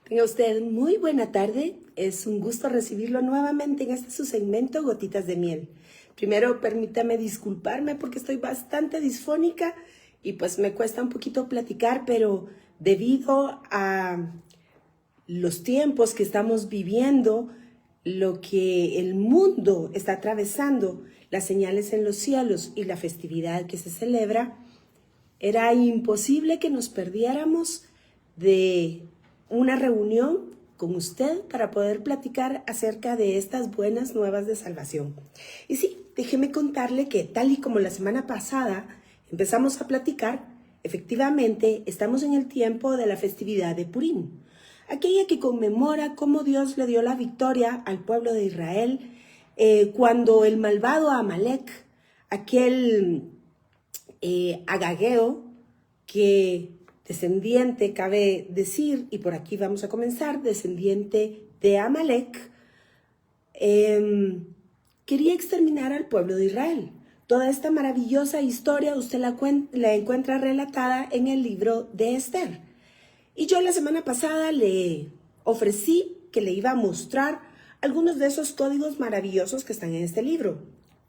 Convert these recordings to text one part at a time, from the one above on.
Tenga usted muy buena tarde. Es un gusto recibirlo nuevamente en este su segmento Gotitas de Miel. Primero, permítame disculparme porque estoy bastante disfónica y pues me cuesta un poquito platicar, pero debido a los tiempos que estamos viviendo, lo que el mundo está atravesando, las señales en los cielos y la festividad que se celebra, era imposible que nos perdiéramos de una reunión con usted para poder platicar acerca de estas buenas nuevas de salvación. Y sí, déjeme contarle que tal y como la semana pasada empezamos a platicar, efectivamente estamos en el tiempo de la festividad de Purim, aquella que conmemora cómo Dios le dio la victoria al pueblo de Israel cuando el malvado Amalek, aquel agageo que descendiente, cabe decir, y por aquí vamos a comenzar, descendiente de Amalek, quería exterminar al pueblo de Israel. Toda esta maravillosa historia usted la encuentra relatada en el libro de Esther. Y yo la semana pasada le ofrecí que le iba a mostrar algunos de esos códigos maravillosos que están en este libro.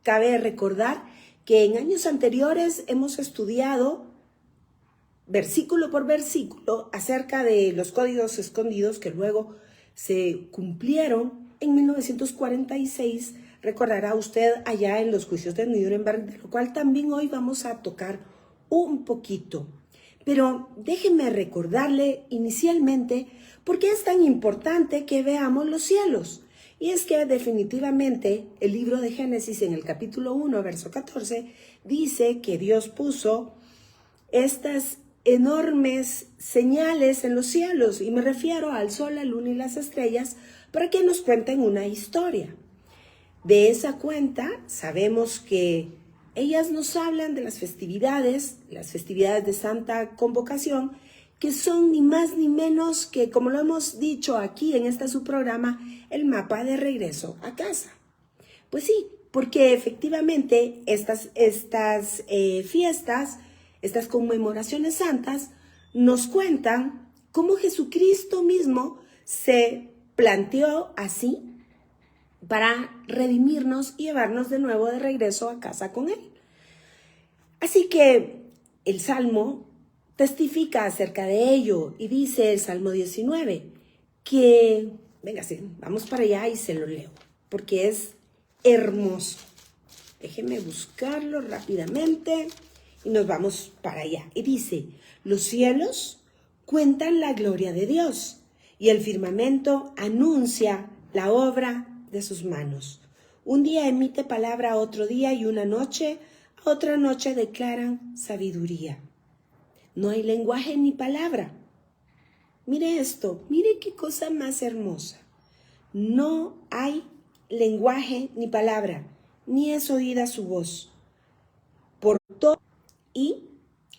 Cabe recordar que en años anteriores hemos estudiado versículo por versículo acerca de los códigos escondidos que luego se cumplieron en 1946. Recordará usted allá en los juicios de Nuremberg, de lo cual también hoy vamos a tocar un poquito. Pero déjeme recordarle inicialmente por qué es tan importante que veamos los cielos. Y es que definitivamente el libro de Génesis en el capítulo 1, verso 14, dice que Dios puso estas enormes señales en los cielos, y me refiero al sol, la luna y las estrellas, para que nos cuenten una historia. De esa cuenta sabemos que ellas nos hablan de las festividades de Santa Convocación, que son ni más ni menos que, como lo hemos dicho aquí en este su programa, el mapa de regreso a casa. Pues sí, porque efectivamente estas fiestas, estas conmemoraciones santas, nos cuentan cómo Jesucristo mismo se planteó así para redimirnos y llevarnos de nuevo de regreso a casa con Él. Así que el Salmo testifica acerca de ello y dice el Salmo 19 que, vamos para allá y se lo leo, porque es hermoso. Déjeme buscarlo rápidamente y nos vamos para allá. Y dice, los cielos cuentan la gloria de Dios y el firmamento anuncia la obra de sus manos. Un día emite palabra a otro día y una noche a otra noche declaran sabiduría. No hay lenguaje ni palabra. Mire esto, mire qué cosa más hermosa. No hay lenguaje ni palabra, ni es oída su voz. Por todo y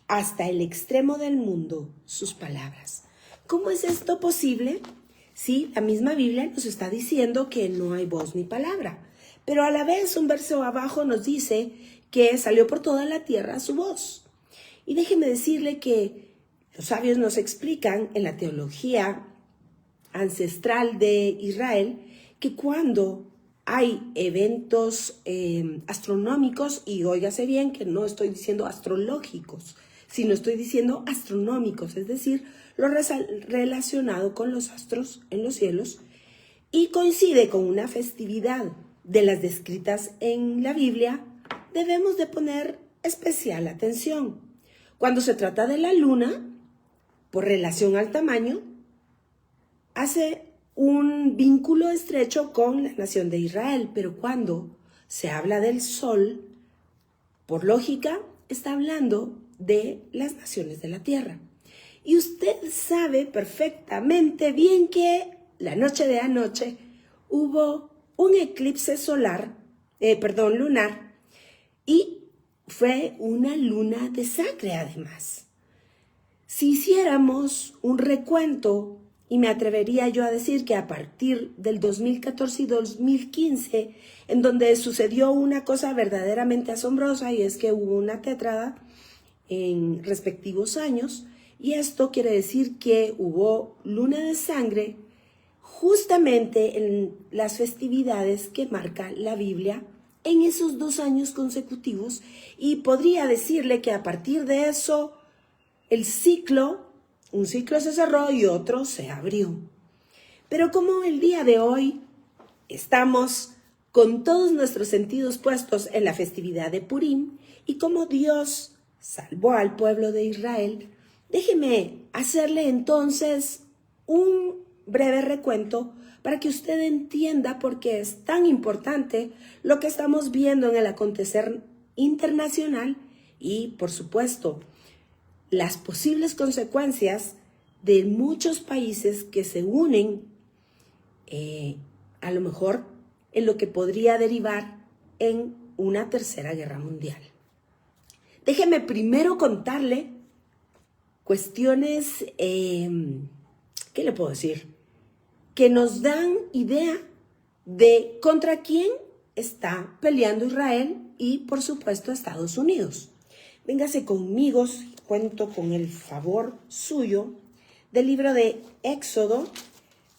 hasta el extremo del mundo sus palabras. ¿Cómo es esto posible? Sí, la misma Biblia nos está diciendo que no hay voz ni palabra, pero a la vez un verso abajo nos dice que salió por toda la tierra su voz. Y déjeme decirle que los sabios nos explican en la teología ancestral de Israel que cuando hay eventos astronómicos, y óigase bien que no estoy diciendo astrológicos, sino estoy diciendo astronómicos, es decir, lo relacionado con los astros en los cielos, y coincide con una festividad de las descritas en la Biblia, debemos de poner especial atención. Cuando se trata de la luna, por relación al tamaño, hace un vínculo estrecho con la nación de Israel, pero cuando se habla del sol, por lógica, está hablando de las naciones de la tierra. Y usted sabe perfectamente bien que la noche de anoche hubo un eclipse lunar, y fue una luna de sangre además. Si hiciéramos un recuento, y me atrevería yo a decir que a partir del 2014 y 2015, en donde sucedió una cosa verdaderamente asombrosa, y es que hubo una tétrada en respectivos años, Y esto quiere decir que hubo luna de sangre justamente en las festividades que marca la Biblia en esos 2 años consecutivos, y podría decirle que a partir de eso un ciclo se cerró y otro se abrió. Pero como el día de hoy estamos con todos nuestros sentidos puestos en la festividad de Purim y como Dios salvó al pueblo de Israel, déjeme hacerle entonces un breve recuento para que usted entienda por qué es tan importante lo que estamos viendo en el acontecer internacional y, por supuesto, las posibles consecuencias de muchos países que se unen, a lo mejor en lo que podría derivar en una tercera guerra mundial. Déjeme primero contarle cuestiones, ¿qué le puedo decir?, que nos dan idea de contra quién está peleando Israel y, por supuesto, Estados Unidos. Véngase conmigo, cuento con el favor suyo, del libro de Éxodo,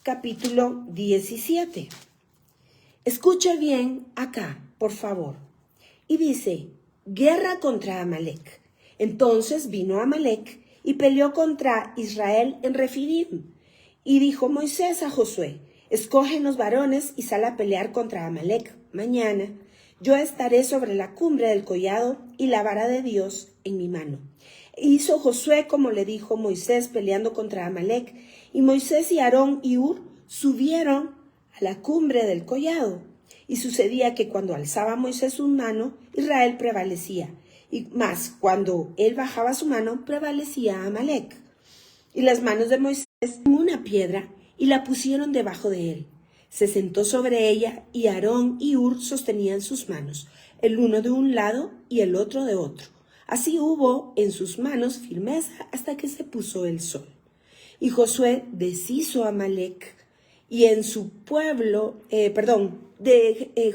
capítulo 17. Escuche bien acá, por favor. Y dice, guerra contra Amalec. Entonces vino Amalec y peleó contra Israel en Refidim. Y dijo Moisés a Josué, escógenos varones y sal a pelear contra Amalec mañana. Yo estaré sobre la cumbre del collado y la vara de Dios en mi mano. E hizo Josué como le dijo Moisés peleando contra Amalec. Y Moisés y Aarón y Hur subieron a la cumbre del collado. Y sucedía que cuando alzaba Moisés su mano, Israel prevalecía. Y más, cuando él bajaba su mano, prevalecía Amalec. Y las manos de Moisés en una piedra y la pusieron debajo de él. Se sentó sobre ella y Aarón y Hur sostenían sus manos, el uno de un lado y el otro de otro. Así hubo en sus manos firmeza hasta que se puso el sol. Y Josué deshizo a Amalec y en su pueblo,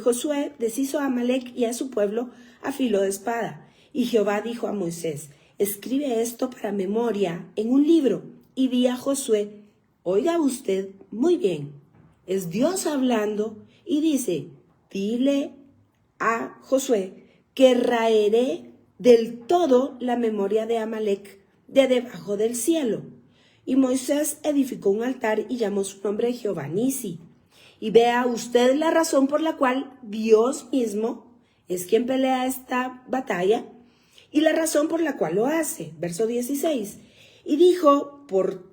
Josué deshizo a Amalec y a su pueblo a filo de espada. Y Jehová dijo a Moisés, escribe esto para memoria en un libro y di a Josué, oiga usted muy bien, es Dios hablando y dice, dile a Josué que raeré del todo la memoria de Amalec de debajo del cielo. Y Moisés edificó un altar y llamó su nombre Jehová Nisi. Y vea usted la razón por la cual Dios mismo es quien pelea esta batalla y la razón por la cual lo hace. Verso 16. Y dijo, por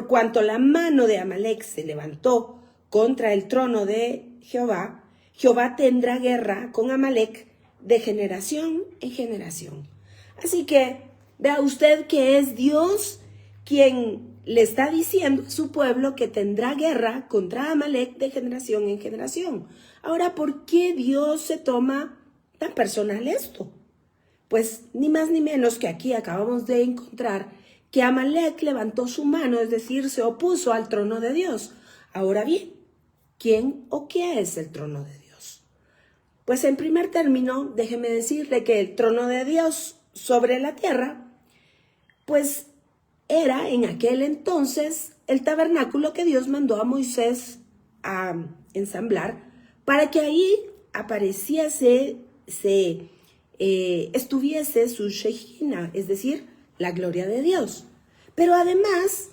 cuanto la mano de Amalec se levantó contra el trono de Jehová, Jehová tendrá guerra con Amalec de generación en generación. Así que vea usted que es Dios quien le está diciendo a su pueblo que tendrá guerra contra Amalec de generación en generación. Ahora, ¿por qué Dios se toma tan personal esto? Pues ni más ni menos que aquí acabamos de encontrar que Amalec levantó su mano, es decir, se opuso al trono de Dios. Ahora bien, ¿quién o qué es el trono de Dios? Pues en primer término, déjeme decirle que el trono de Dios sobre la tierra, pues era en aquel entonces el tabernáculo que Dios mandó a Moisés a ensamblar para que ahí apareciese, estuviese su Shejina, es decir, la gloria de Dios. Pero además,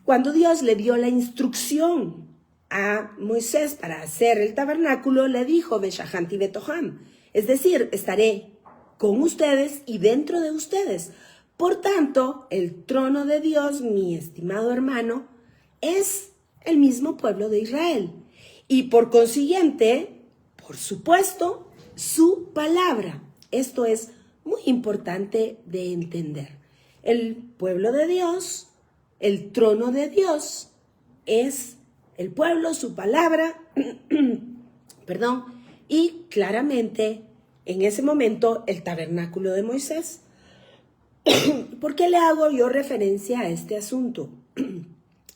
cuando Dios le dio la instrucción a Moisés para hacer el tabernáculo, le dijo, Beshahanti Betoham, es decir, estaré con ustedes y dentro de ustedes. Por tanto, el trono de Dios, mi estimado hermano, es el mismo pueblo de Israel. Y por consiguiente, por supuesto, su palabra. Esto es muy importante de entender. El pueblo de Dios, el trono de Dios, es el pueblo, su palabra, y claramente en ese momento el tabernáculo de Moisés. ¿Por qué le hago yo referencia a este asunto?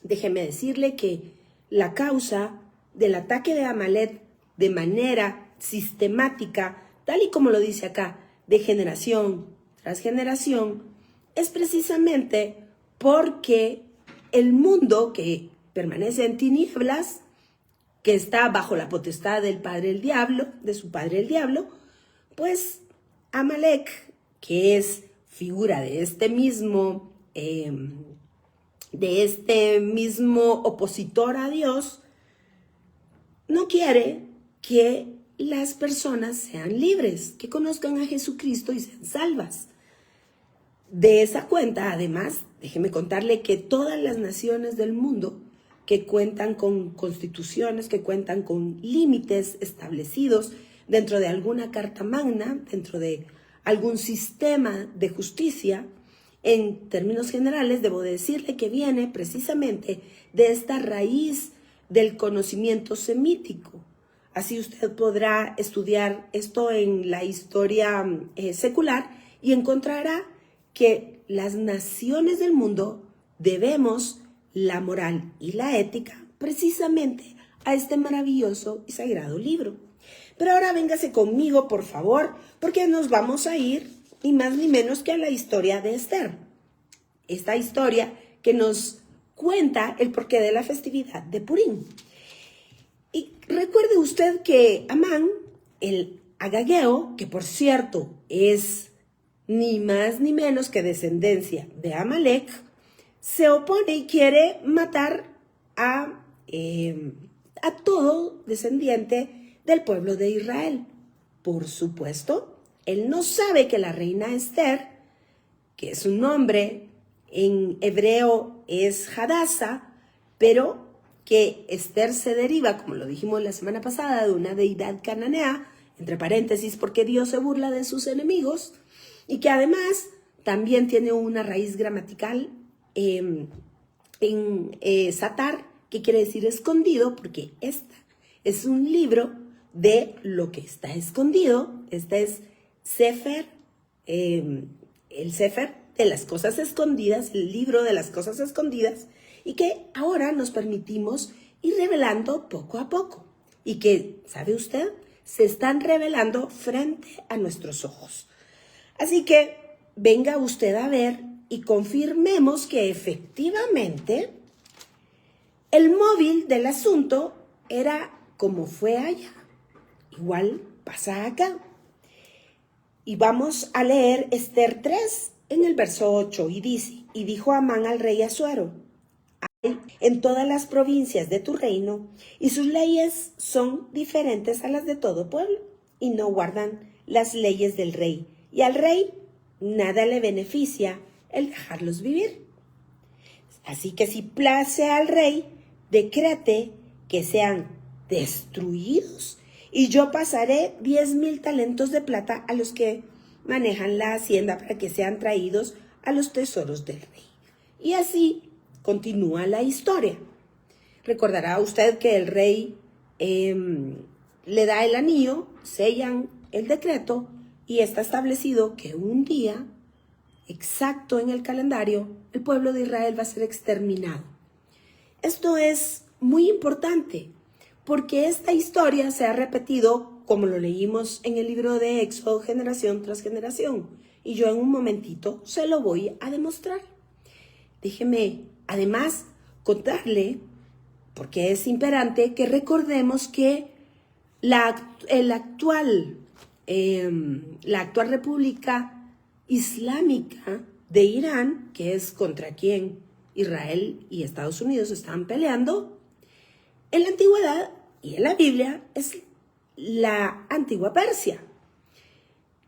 Déjeme decirle que la causa del ataque de Amalec de manera sistemática, tal y como lo dice acá, de generación tras generación, es precisamente porque el mundo que permanece en tinieblas, que está bajo la potestad del padre el diablo, de su padre el diablo, pues Amalek, que es figura de este mismo opositor a Dios, no quiere que las personas sean libres, que conozcan a Jesucristo y sean salvas. De esa cuenta, además, déjeme contarle que todas las naciones del mundo que cuentan con constituciones, que cuentan con límites establecidos dentro de alguna carta magna, dentro de algún sistema de justicia, en términos generales, debo decirle que viene precisamente de esta raíz del conocimiento semítico. Así usted podrá estudiar esto en la historia secular y encontrará que las naciones del mundo debemos la moral y la ética precisamente a este maravilloso y sagrado libro. Pero ahora véngase conmigo, por favor, porque nos vamos a ir ni más ni menos que a la historia de Esther. Esta historia que nos cuenta el porqué de la festividad de Purim. Y recuerde usted que Amán, el agageo, que por cierto es ni más ni menos que descendencia de Amalek, se opone y quiere matar a todo descendiente del pueblo de Israel. Por supuesto, él no sabe que la reina Esther, que su nombre en hebreo es Hadassah, pero que Esther se deriva, como lo dijimos la semana pasada, de una deidad cananea, entre paréntesis, porque Dios se burla de sus enemigos, y que además también tiene una raíz gramatical en satar, que quiere decir escondido, porque esta es un libro de lo que está escondido. Este es Sefer, el Sefer de las cosas escondidas, el libro de las cosas escondidas, y que ahora nos permitimos ir revelando poco a poco, y que, ¿sabe usted?, se están revelando frente a nuestros ojos. Así que venga usted a ver y confirmemos que efectivamente el móvil del asunto era como fue allá. Igual pasa acá. Y vamos a leer Esther 3 en el verso 8 y dice: y dijo Amán al rey Asuero: hay en todas las provincias de tu reino, y sus leyes son diferentes a las de todo pueblo, y no guardan las leyes del rey, y al rey nada le beneficia el dejarlos vivir. Así que si place al rey, decrete que sean destruidos, y yo pasaré 10,000 talentos de plata a los que manejan la hacienda para que sean traídos a los tesoros del rey. Y así continúa la historia. Recordará usted que el rey le da el anillo, sellan el decreto, y está establecido que un día exacto en el calendario el pueblo de Israel va a ser exterminado. Esto es muy importante porque esta historia se ha repetido, como lo leímos en el libro de Éxodo, generación tras generación, y yo en un momentito se lo voy a demostrar. Déjeme además contarle, porque es imperante, que recordemos que la actual República Islámica de Irán, que es contra quien Israel y Estados Unidos están peleando, en la antigüedad y en la Biblia es la antigua Persia.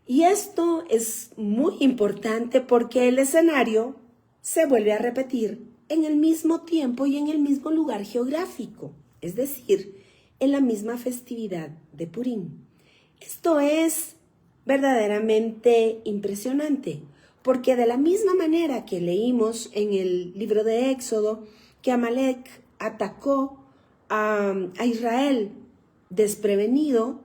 Y esto es muy importante porque el escenario se vuelve a repetir en el mismo tiempo y en el mismo lugar geográfico, es decir, en la misma festividad de Purim. Esto es verdaderamente impresionante, porque de la misma manera que leímos en el libro de Éxodo que Amalek atacó a Israel desprevenido,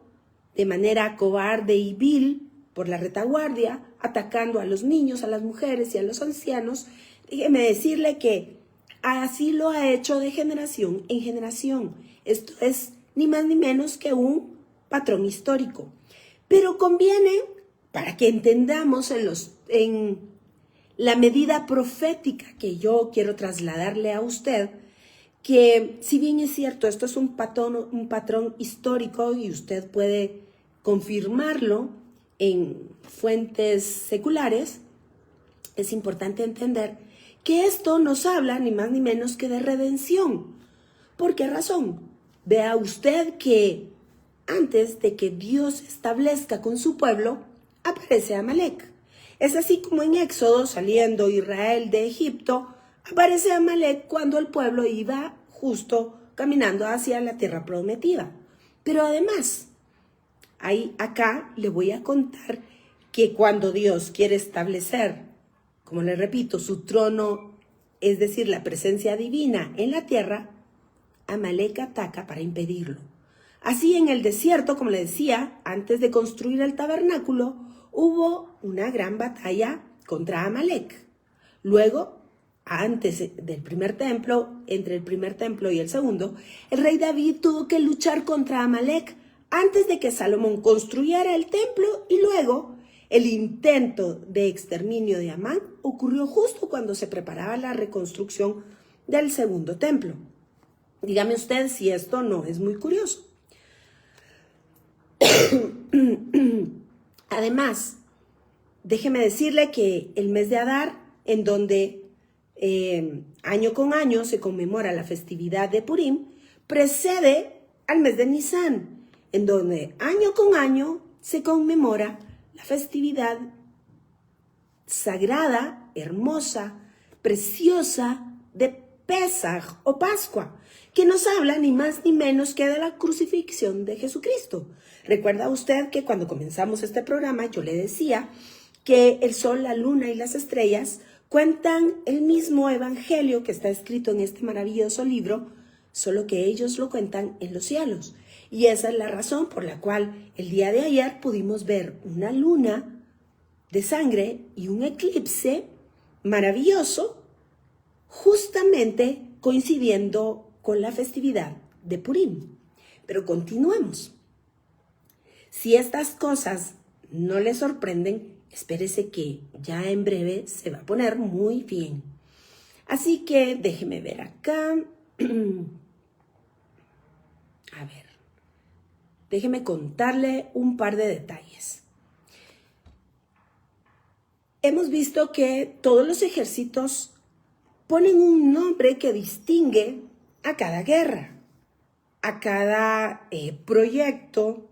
de manera cobarde y vil, por la retaguardia, atacando a los niños, a las mujeres y a los ancianos, déjeme decirle que así lo ha hecho de generación en generación. Esto es ni más ni menos que un patrón histórico. Pero conviene, para que entendamos en la medida profética que yo quiero trasladarle a usted, que si bien es cierto, esto es un patrón histórico y usted puede confirmarlo en fuentes seculares, es importante entender que esto nos habla ni más ni menos que de redención. ¿Por qué razón? Vea usted que antes de que Dios establezca con su pueblo, aparece Amalek. Es así como en Éxodo, saliendo Israel de Egipto, aparece Amalek cuando el pueblo iba justo caminando hacia la tierra prometida. Pero además, acá le voy a contar que cuando Dios quiere establecer, como le repito, su trono, es decir, la presencia divina en la tierra, Amalek ataca para impedirlo. Así en el desierto, como le decía, antes de construir el tabernáculo, hubo una gran batalla contra Amalek. Luego, antes del primer templo, entre el primer templo y el segundo, el rey David tuvo que luchar contra Amalek antes de que Salomón construyera el templo, y luego el intento de exterminio de Amán ocurrió justo cuando se preparaba la reconstrucción del segundo templo. Dígame usted si esto no es muy curioso. Además, déjeme decirle que el mes de Adar, en donde año con año se conmemora la festividad de Purim, precede al mes de Nisan, en donde año con año se conmemora la festividad sagrada, hermosa, preciosa de Pesaj o Pascua, que nos habla ni más ni menos que de la crucifixión de Jesucristo. Recuerda usted que cuando comenzamos este programa yo le decía que el sol, la luna y las estrellas cuentan el mismo evangelio que está escrito en este maravilloso libro, solo que ellos lo cuentan en los cielos. Y esa es la razón por la cual el día de ayer pudimos ver una luna de sangre y un eclipse maravilloso, justamente coincidiendo con la festividad de Purim. Pero continuemos. Si estas cosas no le sorprenden, espérese que ya en breve se va a poner muy bien. Así que déjeme ver acá. A ver, déjeme contarle un par de detalles. Hemos visto que todos los ejércitos ponen un nombre que distingue a cada guerra, a cada proyecto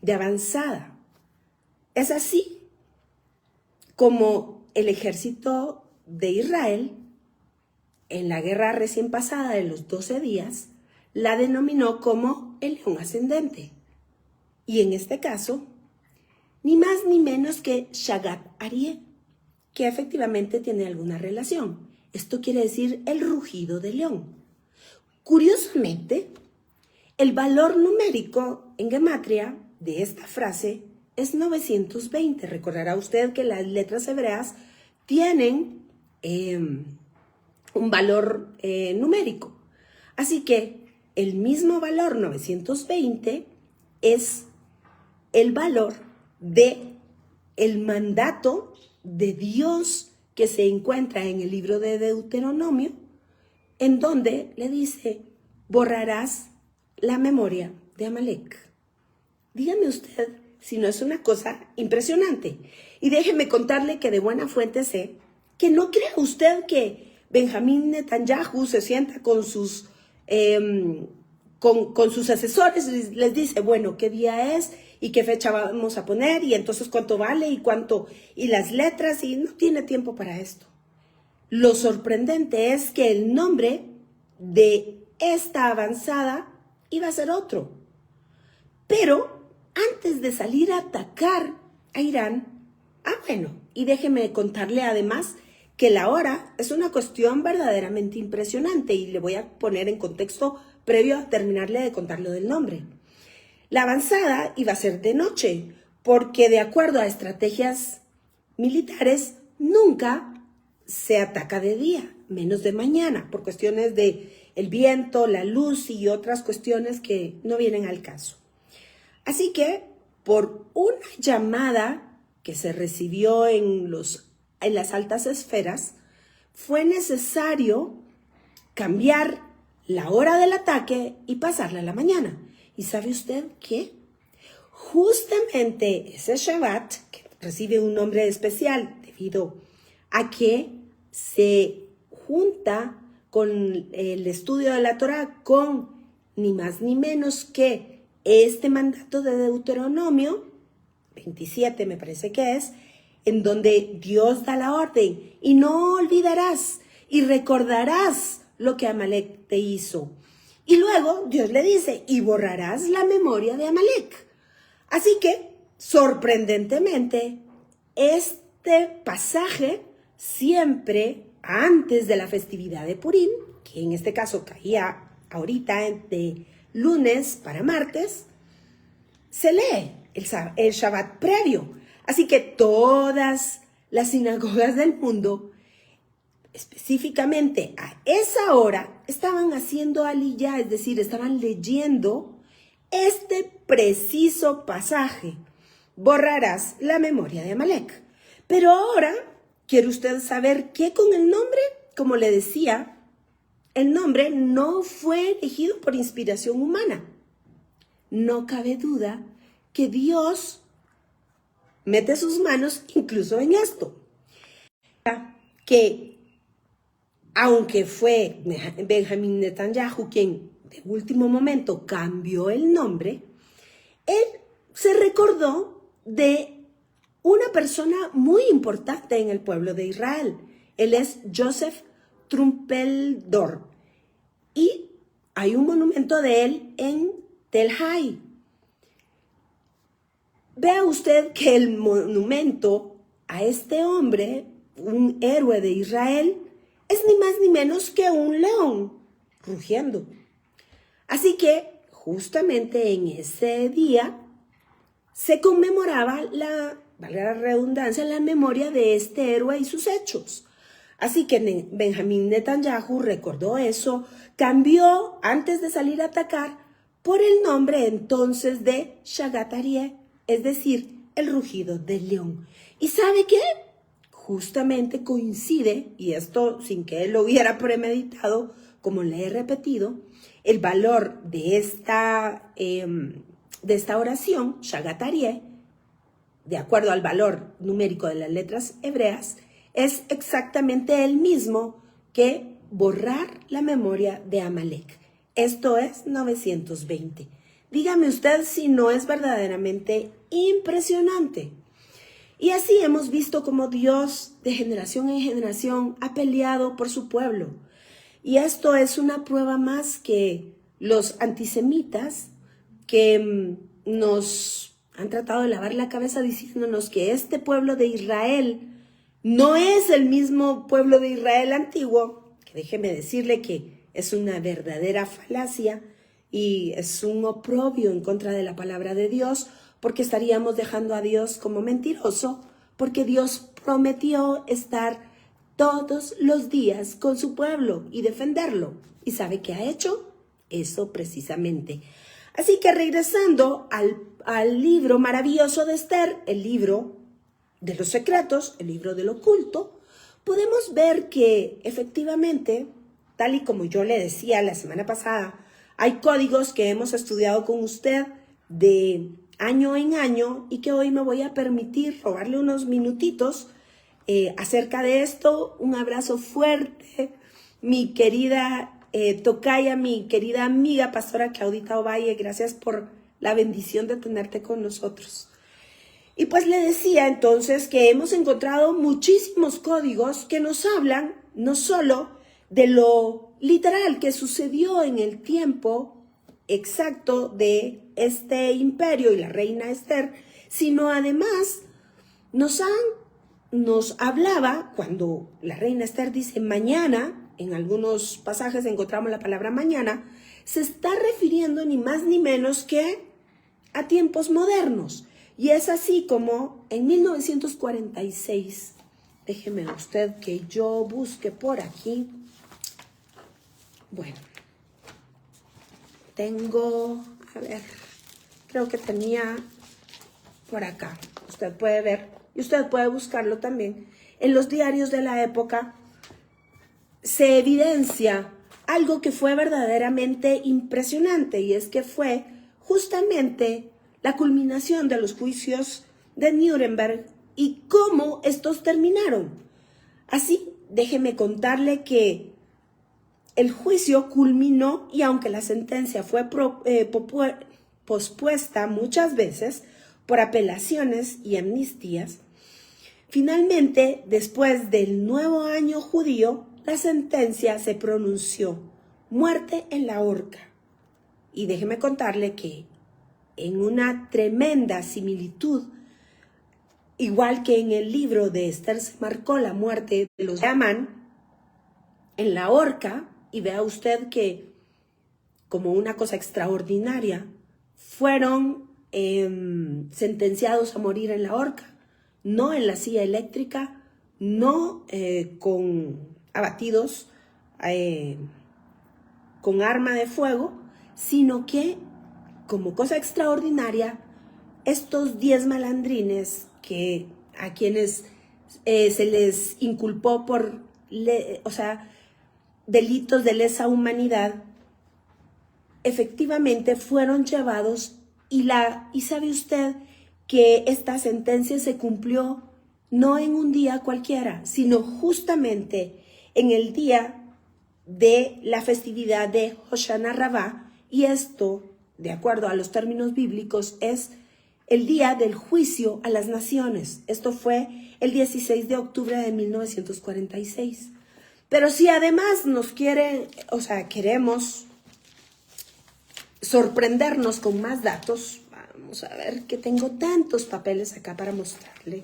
de avanzada. Es así como el ejército de Israel, en la guerra recién pasada de los 12 días, la denominó como el león ascendente. Y en este caso, ni más ni menos que Shagat Aryeh, que efectivamente tiene alguna relación. Esto quiere decir el rugido del león. Curiosamente, el valor numérico en gematria de esta frase es 920. Recordará usted que las letras hebreas tienen un valor numérico. Así que el mismo valor 920 es el valor de el mandato de Dios que se encuentra en el libro de Deuteronomio, en donde le dice: borrarás la memoria de Amalek. Dígame usted si no es una cosa impresionante. Y déjeme contarle que de buena fuente sé que no crea usted que Benjamín Netanyahu se sienta con sus asesores, les dice, bueno, ¿qué día es? ¿Y qué fecha vamos a poner? Y entonces, ¿cuánto vale? Y las letras, y no tiene tiempo para esto. Lo sorprendente es que el nombre de esta avanzada iba a ser otro. Pero antes de salir a atacar a Irán, y déjeme contarle además que la hora es una cuestión verdaderamente impresionante, y le voy a poner en contexto previo a terminarle de contar lo del nombre. La avanzada iba a ser de noche, porque de acuerdo a estrategias militares, nunca se ataca de día, menos de mañana, por cuestiones de el viento, la luz y otras cuestiones que no vienen al caso. Así que, por una llamada que se recibió en los en las altas esferas, fue necesario cambiar la hora del ataque y pasarla a la mañana. ¿Y sabe usted qué? Justamente ese Shabbat, que recibe un nombre especial debido a que se junta con el estudio de la Torá con ni más ni menos que este mandato de Deuteronomio 27, me parece que es, en donde Dios da la orden, y no olvidarás y recordarás lo que Amalek te hizo. Y luego Dios le dice, y borrarás la memoria de Amalek. Así que, sorprendentemente, este pasaje siempre antes de la festividad de Purim, que en este caso caía ahorita de lunes para martes, se lee el Shabbat previo. Así que todas las sinagogas del mundo, específicamente a esa hora, estaban haciendo aliyá, es decir, estaban leyendo este preciso pasaje. Borrarás la memoria de Amalek. Pero ahora, ¿quiere usted saber qué con el nombre? Como le decía, el nombre no fue elegido por inspiración humana. No cabe duda que Dios mete sus manos incluso en esto. Que aunque fue Benjamín Netanyahu quien de último momento cambió el nombre, él se recordó de una persona muy importante en el pueblo de Israel. Él es Joseph Trumpeldor. Y hay un monumento de él en Tel Hai. Vea usted que el monumento a este hombre, un héroe de Israel, es ni más ni menos que un león rugiendo. Así que justamente en ese día se conmemoraba valga la redundancia, la memoria de este héroe y sus hechos. Así que Benjamín Netanyahu recordó eso, cambió antes de salir a atacar por el nombre entonces de Shagat Aryeh, es decir, el rugido del león. ¿Y sabe qué? Justamente coincide, y esto sin que él lo hubiera premeditado, como le he repetido, el valor de esta oración, Shagat Aryeh, de acuerdo al valor numérico de las letras hebreas, es exactamente el mismo que borrar la memoria de Amalek. Esto es 920. Dígame usted si no es verdaderamente impresionante. Y así hemos visto cómo Dios de generación en generación ha peleado por su pueblo. Y esto es una prueba más que los antisemitas que nos han tratado de lavar la cabeza diciéndonos que este pueblo de Israel no es el mismo pueblo de Israel antiguo, que déjeme decirle que es una verdadera falacia y es un oprobio en contra de la palabra de Dios, porque estaríamos dejando a Dios como mentiroso, porque Dios prometió estar todos los días con su pueblo y defenderlo. ¿Y sabe qué ha hecho? Eso precisamente. Así que regresando al libro maravilloso de Esther, el libro de los secretos, el libro del oculto, podemos ver que efectivamente, tal y como yo le decía la semana pasada, hay códigos que hemos estudiado con usted de año en año y que hoy me voy a permitir robarle unos minutitos acerca de esto. Un abrazo fuerte, mi querida tocaya, mi querida amiga pastora Claudita Ovalle, gracias por la bendición de tenerte con nosotros. Y pues le decía entonces que hemos encontrado muchísimos códigos que nos hablan no solo de lo literal que sucedió en el tiempo exacto de este imperio y la reina Esther, sino además nos hablaba, cuando la reina Esther dice mañana, en algunos pasajes encontramos la palabra mañana, se está refiriendo ni más ni menos que a tiempos modernos. Y es así como en 1946, déjeme usted que yo busque por aquí. Bueno, tengo, a ver, creo que tenía por acá. Usted puede ver y usted puede buscarlo también. en los diarios de la época se evidencia algo que fue verdaderamente impresionante, y es que fue justamente la culminación de los juicios de Nuremberg y cómo estos terminaron. Así, déjeme contarle que el juicio culminó, y aunque la sentencia fue pospuesta muchas veces por apelaciones y amnistías, finalmente, después del nuevo año judío, la sentencia se pronunció: muerte en la horca. Y déjeme contarle que en una tremenda similitud, igual que en el libro de Esther se marcó la muerte de los de Amán en la horca, y vea usted que, como una cosa extraordinaria, fueron sentenciados a morir en la horca, no en la silla eléctrica, no con abatidos con arma de fuego, sino que, como cosa extraordinaria, estos 10 malandrines a quienes se les inculpó por delitos de lesa humanidad, efectivamente fueron llevados, y sabe usted que esta sentencia se cumplió no en un día cualquiera, sino justamente en el día de la festividad de Hoshana Rabbah, y esto, de acuerdo a los términos bíblicos, es el día del juicio a las naciones. Esto fue el 16 de octubre de 1946. Pero si además queremos sorprendernos con más datos, vamos a ver que tengo tantos papeles acá para mostrarle.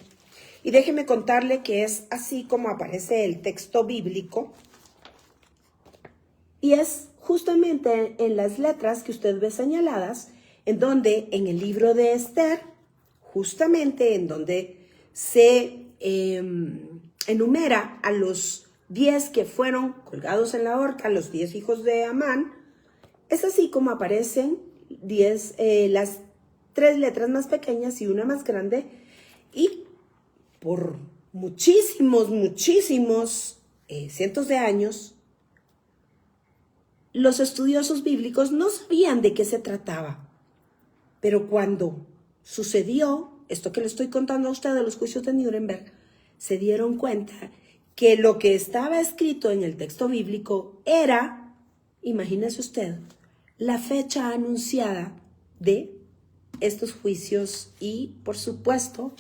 Y déjeme contarle que es así como aparece el texto bíblico. Y es justamente en las letras que usted ve señaladas, en donde en el libro de Esther, justamente en donde se enumera a los 10 que fueron colgados en la horca, los 10 hijos de Amán, es así como aparecen las 3 letras más pequeñas y una más grande, y por muchísimos cientos de años, los estudiosos bíblicos no sabían de qué se trataba. Pero cuando sucedió esto que le estoy contando a usted de los juicios de Nuremberg, se dieron cuenta que lo que estaba escrito en el texto bíblico era, imagínese usted, la fecha anunciada de estos juicios. Y, por supuesto,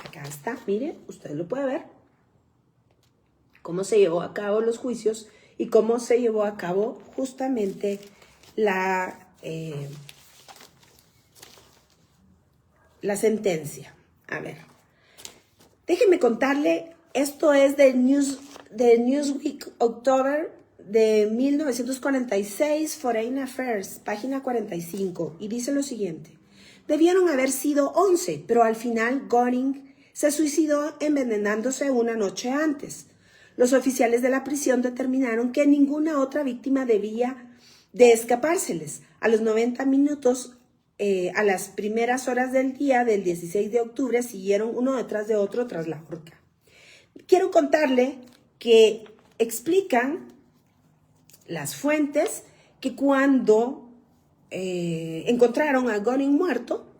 acá está, mire, usted lo puede ver, cómo se llevó a cabo los juicios y cómo se llevó a cabo justamente la sentencia. A ver, déjeme contarle, esto es de Newsweek, October de 1946, Foreign Affairs, página 45, y dice lo siguiente: debieron haber sido 11, pero al final Göring se suicidó envenenándose una noche antes. Los oficiales de la prisión determinaron que ninguna otra víctima debía de escapárseles. A los 90 minutos, a las primeras horas del día del 16 de octubre, siguieron uno detrás de otro tras la horca. Quiero contarle que explican las fuentes que cuando encontraron a Göring muerto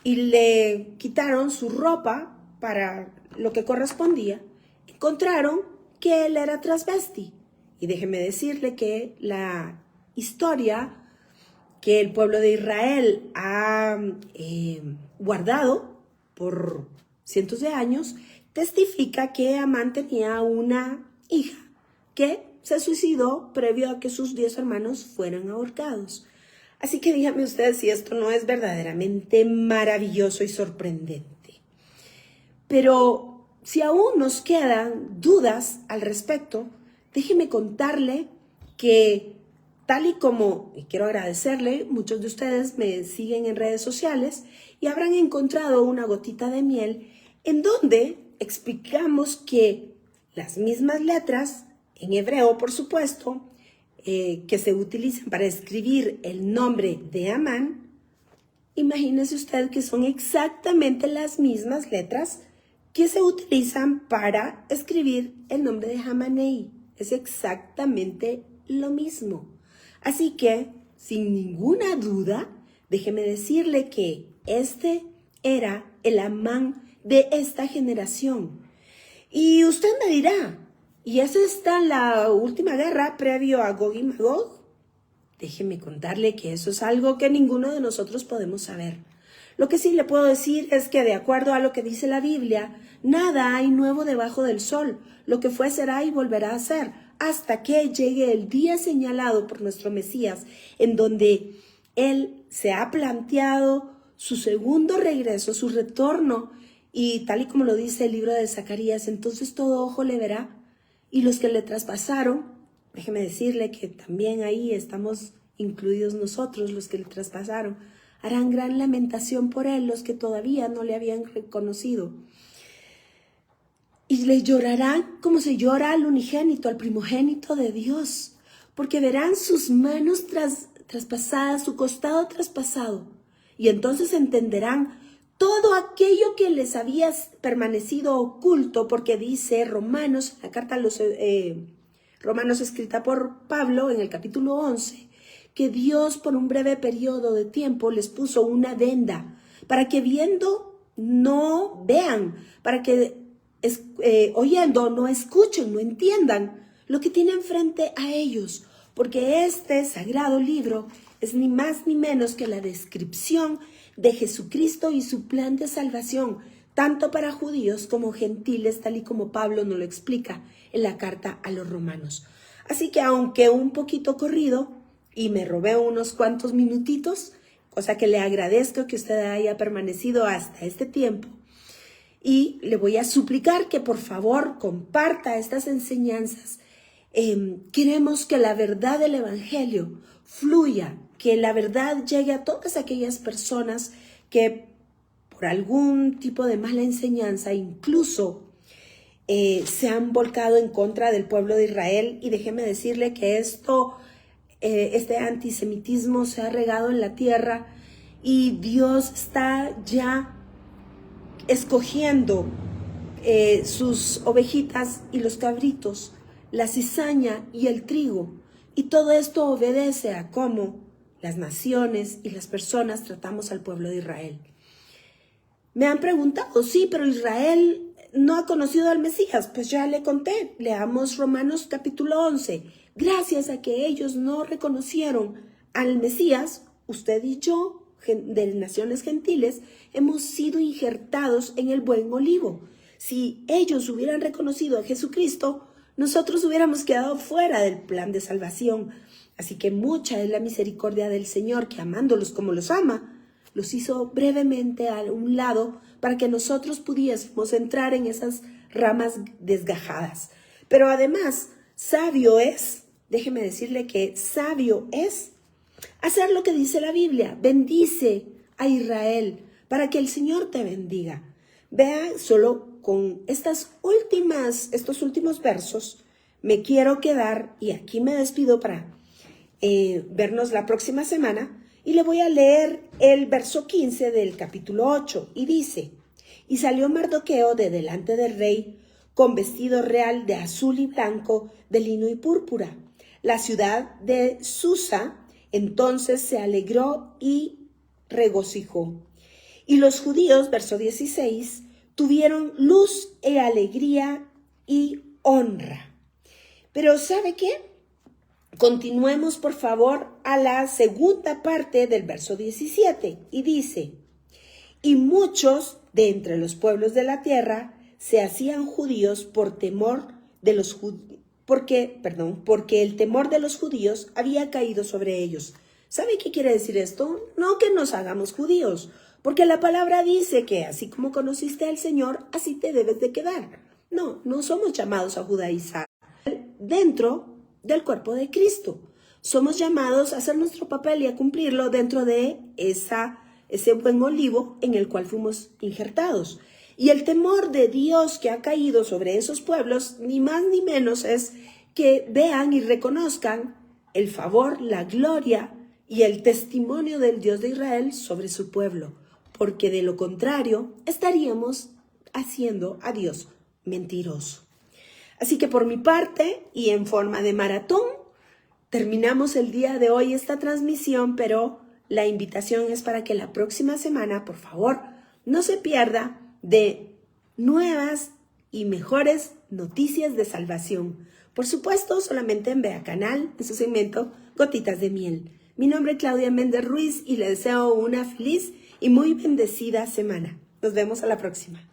y le quitaron su ropa para lo que correspondía, encontraron que él era transvesti. Y déjeme decirle que la historia que el pueblo de Israel ha guardado por cientos de años testifica que Amán tenía una hija que se suicidó previo a que sus 10 hermanos fueran ahorcados. Así que dígame usted si esto no es verdaderamente maravilloso y sorprendente. Pero si aún nos quedan dudas al respecto, déjeme contarle que, tal y como, y quiero agradecerle, muchos de ustedes me siguen en redes sociales y habrán encontrado una gotita de miel en donde explicamos que las mismas letras, en hebreo por supuesto, que se utilizan para escribir el nombre de Amán, imagínese usted que son exactamente las mismas letras que se utilizan para escribir el nombre de Hamanei. Es exactamente lo mismo. Así que, sin ninguna duda, déjeme decirle que este era el Amán de esta generación. Y usted me dirá, ¿y eso está en la última guerra previo a Gog y Magog? Déjeme contarle que eso es algo que ninguno de nosotros podemos saber. Lo que sí le puedo decir es que de acuerdo a lo que dice la Biblia, nada hay nuevo debajo del sol. Lo que fue será y volverá a ser, hasta que llegue el día señalado por nuestro Mesías, en donde Él se ha planteado su segundo regreso, su retorno, y tal y como lo dice el libro de Zacarías, entonces todo ojo le verá, y los que le traspasaron, déjeme decirle que también ahí estamos incluidos nosotros, los que le traspasaron, harán gran lamentación por él, los que todavía no le habían reconocido. Y le llorarán como se llora al unigénito, al primogénito de Dios, porque verán sus manos traspasadas, su costado traspasado, y entonces entenderán todo aquello que les había permanecido oculto, porque dice Romanos, la carta a los Romanos escrita por Pablo en el capítulo 11, que Dios por un breve periodo de tiempo les puso una adenda para que viendo no vean, para que oyendo no escuchen, no entiendan lo que tienen frente a ellos, porque este sagrado libro es ni más ni menos que la descripción de Jesucristo y su plan de salvación, tanto para judíos como gentiles, tal y como Pablo nos lo explica en la carta a los romanos. Así que aunque un poquito corrido, y me robé unos cuantos minutitos, cosa que le agradezco que usted haya permanecido hasta este tiempo, y le voy a suplicar que por favor comparta estas enseñanzas. Queremos que la verdad del Evangelio fluya, que la verdad llegue a todas aquellas personas que por algún tipo de mala enseñanza incluso se han volcado en contra del pueblo de Israel. Y déjeme decirle que este antisemitismo se ha regado en la tierra y Dios está ya escogiendo sus ovejitas y los cabritos, la cizaña y el trigo. Y todo esto obedece a cómo las naciones y las personas tratamos al pueblo de Israel. Me han preguntado, sí, pero Israel no ha conocido al Mesías. Pues ya le conté, leamos Romanos capítulo 11. Gracias a que ellos no reconocieron al Mesías, usted y yo, de naciones gentiles, hemos sido injertados en el buen olivo. Si ellos hubieran reconocido a Jesucristo, nosotros hubiéramos quedado fuera del plan de salvación. Así que mucha es la misericordia del Señor, que amándolos como los ama, los hizo brevemente a un lado para que nosotros pudiésemos entrar en esas ramas desgajadas. Pero además, sabio es, déjeme decirle que sabio es hacer lo que dice la Biblia. Bendice a Israel para que el Señor te bendiga. Vea, solo con estos últimos versos me quiero quedar, y aquí me despido para vernos la próxima semana, y le voy a leer el verso 15 del capítulo 8, y dice: y salió Mardoqueo de delante del rey con vestido real de azul y blanco, de lino y púrpura. La ciudad de Susa entonces se alegró y regocijó. Y los judíos, verso 16, tuvieron luz y alegría y honra. Pero ¿sabe qué? Continuemos por favor a la segunda parte del verso 17 y dice: y muchos de entre los pueblos de la tierra se hacían judíos por temor de los porque el temor de los judíos había caído sobre ellos. ¿Sabe qué quiere decir esto? No que nos hagamos judíos, porque la palabra dice que así como conociste al Señor, así te debes de quedar. No somos llamados a judaizar dentro del cuerpo de Cristo. Somos llamados a hacer nuestro papel y a cumplirlo dentro de ese buen olivo en el cual fuimos injertados. Y el temor de Dios que ha caído sobre esos pueblos, ni más ni menos, es que vean y reconozcan el favor, la gloria y el testimonio del Dios de Israel sobre su pueblo, porque de lo contrario estaríamos haciendo a Dios mentiroso. Así que por mi parte y en forma de maratón, terminamos el día de hoy esta transmisión, pero la invitación es para que la próxima semana, por favor, no se pierda de nuevas y mejores noticias de salvación. Por supuesto, solamente en Vea Canal, en su segmento Gotitas de Miel. Mi nombre es Claudia Méndez Ruiz y le deseo una feliz y muy bendecida semana. Nos vemos a la próxima.